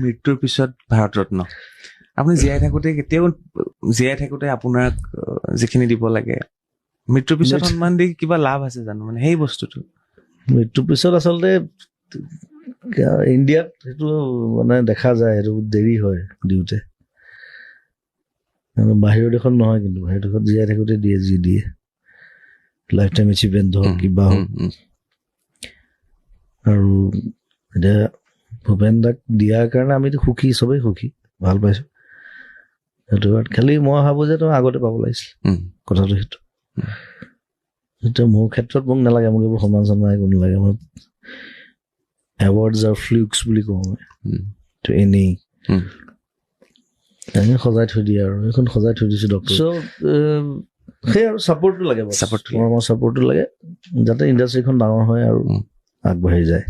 মৃত্যুৰ পিছত ভাৰত ৰত্ন আপুনি জীয়াই থাকোতে আপোনাক যিখিনি দিব লাগে মৃত্যুৰ পিছত সন্মান দি কিবা লাভ আছে জানো মানে সেই বস্তুটো মৃত্যুৰ পিছত আচলতে ইণ্ডিয়াত সেইটো মানে দেখা যায় সেইটো দেৰি হয় দিওঁতে বাহিৰৰ দেশত নহয় কিন্তু বাহিৰৰ দেশত জীয়াই থাকোতে দিয়ে লাইফ টাইম এচিভমেণ্ট হওক কিবা হওক আৰু এতিয়া ভূপেন দাক দিয়াৰ কাৰণে আমিতো সুখী চবেই সুখী ভাল পাইছো সেইটো খালি মই ভাবো যে তই আগতে পাব লাগিছিল কথাটো সেইটো এতিয়া মোৰ ক্ষেত্ৰত মোক নালাগে মোক এইবোৰ সন্মান চন্মান একো নালাগে মই এৱাৰ্ডছ আৰু ফ্লুক্স বুলি কওঁ মই তো এনেই সজাই থৈ দিয়ে আৰু এইখন সজাই থৈ দিছো ডক্টৰ চ' সেই আৰু চাপৰ্টটো লাগে চাপৰ্টটো লাগে যাতে ইণ্ডাষ্ট্ৰীখন ডাঙৰ হয় আৰু আগবাঢ়ি যায়